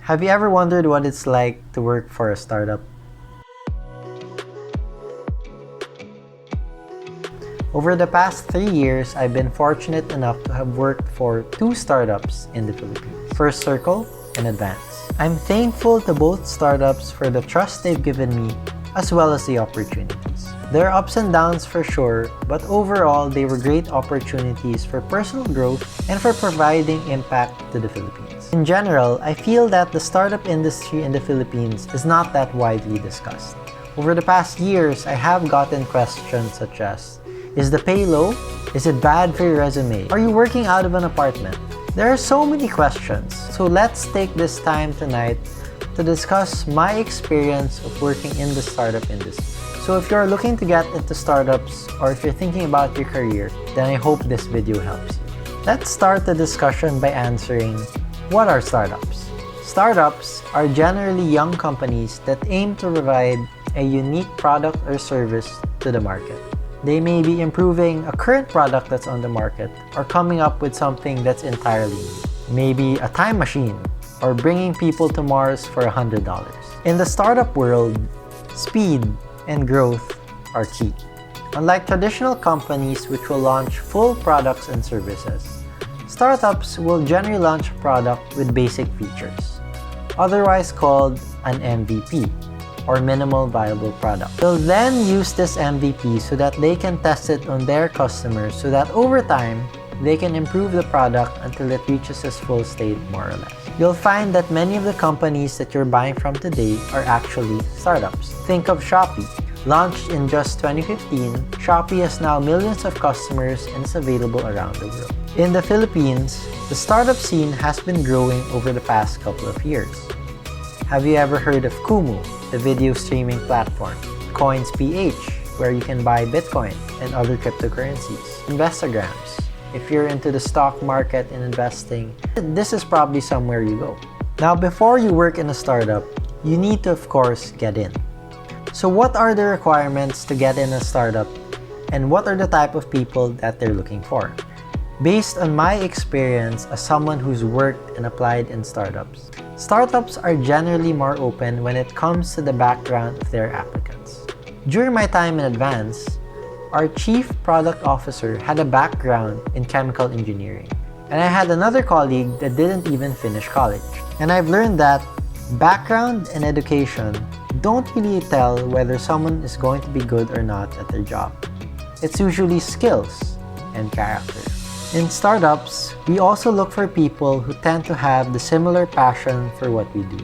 Have you ever wondered what it's like to work for a startup? Over the past 3 years, I've been fortunate enough to have worked for 2 startups in the Philippines, First Circle and Advance. I'm thankful to both startups for the trust they've given me as well as the opportunities. There are ups and downs for sure, but overall, they were great opportunities for personal growth and for providing impact to the Philippines. In general, I feel that the startup industry in the Philippines is not that widely discussed. Over the past years, I have gotten questions such as, is the pay low? Is it bad for your resume? Are you working out of an apartment? There are so many questions, so let's take this time tonight to discuss my experience of working in the startup industry. So if you're looking to get into startups or if you're thinking about your career, then I hope this video helps you. Let's start the discussion by answering, what are startups? Startups are generally young companies that aim to provide a unique product or service to the market. They may be improving a current product that's on the market or coming up with something that's entirely new. Maybe a time machine or bringing people to Mars for $100. In the startup world, speed and growth are key. Unlike traditional companies which will launch full products and services, startups will generally launch a product with basic features, otherwise called an MVP, or minimal viable product. They'll then use this MVP so that they can test it on their customers so that over time, they can improve the product until it reaches its full state more or less. You'll find that many of the companies that you're buying from today are actually startups. Think of Shopee. Launched in just 2015, Shopee has now millions of customers and is available around the world. In the Philippines, the startup scene has been growing over the past couple of years. Have you ever heard of Kumu, the video streaming platform? Coins.ph, where you can buy Bitcoin and other cryptocurrencies. Investograms. If you're into the stock market and investing, this is probably somewhere you go. Now, before you work in a startup, you need to, of course, get in. So what are the requirements to get in a startup, and what are the type of people that they're looking for? Based on my experience as someone who's worked and applied in startups, startups are generally more open when it comes to the background of their applicants. During my time in Advance, our chief product officer had a background in chemical engineering, and I had another colleague that didn't even finish college. And I've learned that background and education don't really tell whether someone is going to be good or not at their job. It's usually skills and character. In startups, we also look for people who tend to have the similar passion for what we do.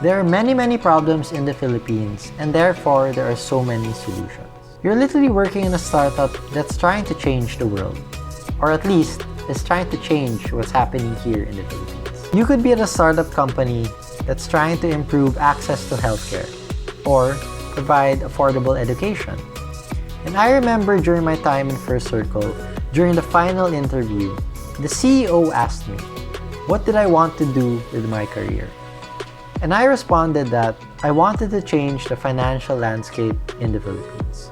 There are many problems in the Philippines, and therefore there are so many solutions. You're literally working in a startup that's trying to change the world, or at least is trying to change what's happening here in the Philippines. You could be at a startup company that's trying to improve access to healthcare or provide affordable education. And I remember during my time in First Circle, during the final interview, the CEO asked me, what did I want to do with my career? And I responded that I wanted to change the financial landscape in the Philippines.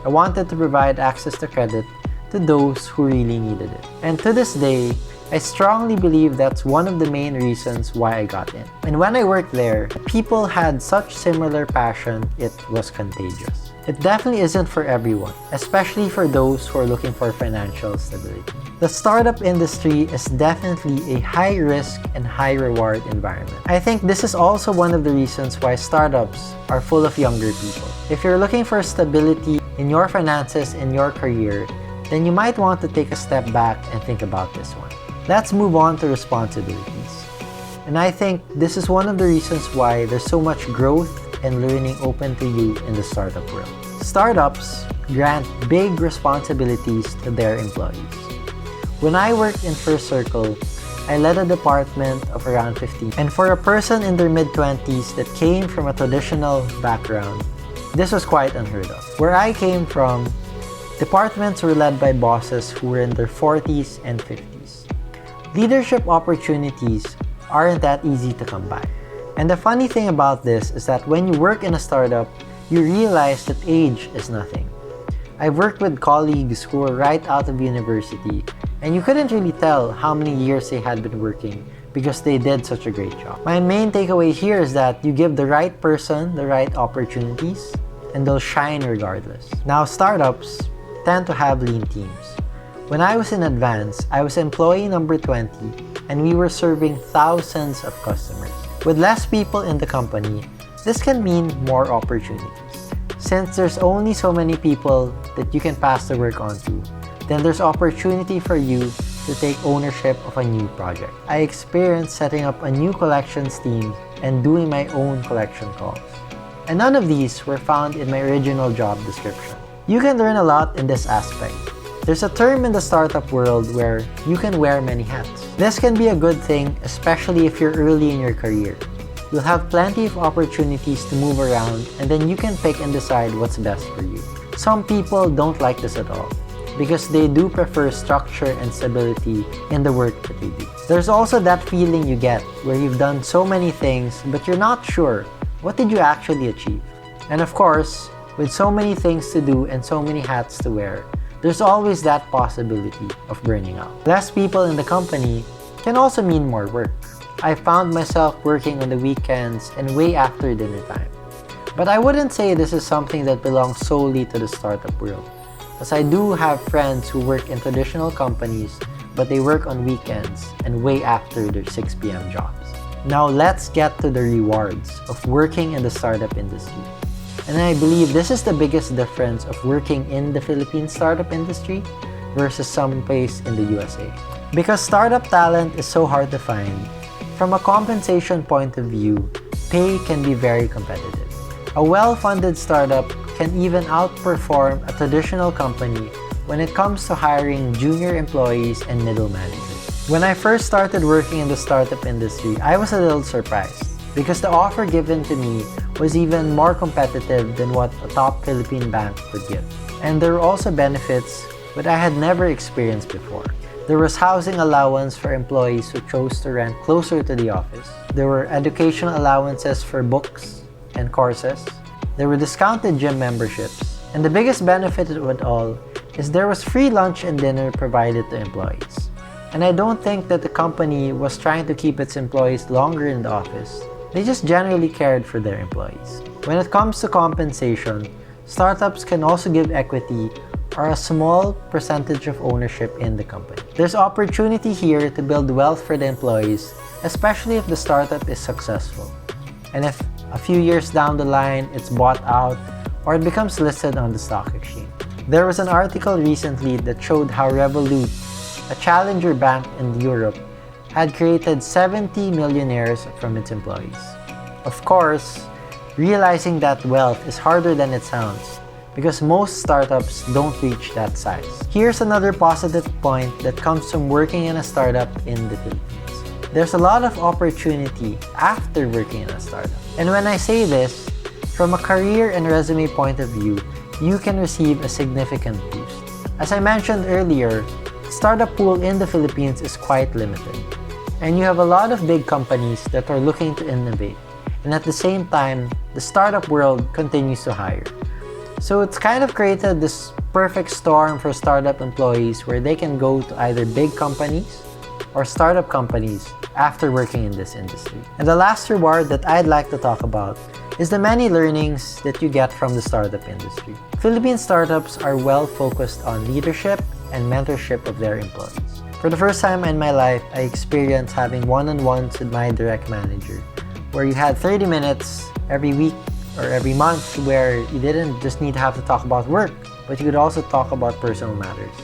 I wanted to provide access to credit to those who really needed it. And to this day, I strongly believe that's one of the main reasons why I got in. And when I worked there, people had such similar passion, it was contagious. It definitely isn't for everyone, especially for those who are looking for financial stability. The startup industry is definitely a high-risk and high-reward environment. I think this is also one of the reasons why startups are full of younger people. If you're looking for stability in your finances and your career, then you might want to take a step back and think about this one. Let's move on to responsibilities. And I think this is one of the reasons why there's so much growth and learning open to you in the startup world. Startups grant big responsibilities to their employees. When I worked in First Circle, I led a department of around 15. And for a person in their mid-20s that came from a traditional background, this was quite unheard of. Where I came from, departments were led by bosses who were in their 40s and 50s. Leadership opportunities aren't that easy to come by. And the funny thing about this is that when you work in a startup, you realize that age is nothing. I've worked with colleagues who were right out of university, and you couldn't really tell how many years they had been working because they did such a great job. My main takeaway here is that you give the right person the right opportunities and they'll shine regardless. Now, startups tend to have lean teams. When I was in Advance, I was employee number 20 and we were serving thousands of customers. With less people in the company, this can mean more opportunities. Since there's only so many people that you can pass the work on to, then there's opportunity for you to take ownership of a new project. I experienced setting up a new collections team and doing my own collection calls. And none of these were found in my original job description. You can learn a lot in this aspect. There's a term in the startup world where you can wear many hats. This can be a good thing, especially if you're early in your career. You'll have plenty of opportunities to move around and then you can pick and decide what's best for you. Some people don't like this at all because they do prefer structure and stability in the work that they do. There's also that feeling you get where you've done so many things but you're not sure what did you actually achieve. And of course, with so many things to do and so many hats to wear, there's always that possibility of burning out. Less people in the company can also mean more work. I found myself working on the weekends and way after dinner time. But I wouldn't say this is something that belongs solely to the startup world, as I do have friends who work in traditional companies but they work on weekends and way after their 6 p.m. jobs. Now let's get to the rewards of working in the startup industry. And I believe this is the biggest difference of working in the Philippine startup industry versus some place in the USA. Because startup talent is so hard to find, from a compensation point of view, pay can be very competitive. A well-funded startup can even outperform a traditional company when it comes to hiring junior employees and middle managers. When I first started working in the startup industry, I was a little surprised because the offer given to me was even more competitive than what a top Philippine bank could give. And there were also benefits that I had never experienced before. There was housing allowance for employees who chose to rent closer to the office. There were educational allowances for books and courses. There were discounted gym memberships. And the biggest benefit of it all is there was free lunch and dinner provided to employees. And I don't think that the company was trying to keep its employees longer in the office. They just generally cared for their employees. When it comes to compensation, startups can also give equity or a small percentage of ownership in the company. There's opportunity here to build wealth for the employees, especially if the startup is successful. And if a few years down the line, it's bought out or it becomes listed on the stock exchange. There was an article recently that showed how Revolut, a challenger bank in Europe, had created 70 millionaires from its employees. Of course, realizing that wealth is harder than it sounds because most startups don't reach that size. Here's another positive point that comes from working in a startup in the Philippines. There's a lot of opportunity after working in a startup. And when I say this, from a career and resume point of view, you can receive a significant boost. As I mentioned earlier, the startup pool in the Philippines is quite limited. And you have a lot of big companies that are looking to innovate. And at the same time, the startup world continues to hire. So it's kind of created this perfect storm for startup employees where they can go to either big companies or startup companies after working in this industry. And the last reward that I'd like to talk about is the many learnings that you get from the startup industry. Philippine startups are well focused on leadership and mentorship of their employees. For the first time in my life, I experienced having one-on-ones with my direct manager, where you had 30 minutes every week or every month where you didn't just need to have to talk about work, but you could also talk about personal matters.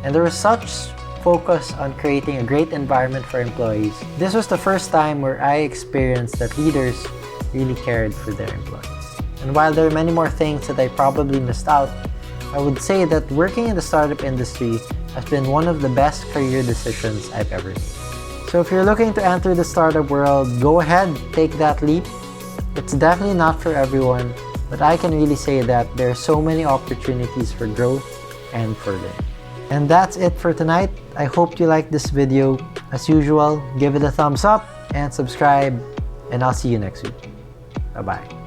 And there was such focus on creating a great environment for employees. This was the first time where I experienced that leaders really cared for their employees. And while there are many more things that I probably missed out, I would say that working in the startup industry has been one of the best career decisions I've ever made. So if you're looking to enter the startup world, go ahead, take that leap. It's definitely not for everyone, but I can really say that there are so many opportunities for growth and for learning. And that's it for tonight. I hope you liked this video. As usual, give it a thumbs up and subscribe, and I'll see you next week. Bye-bye.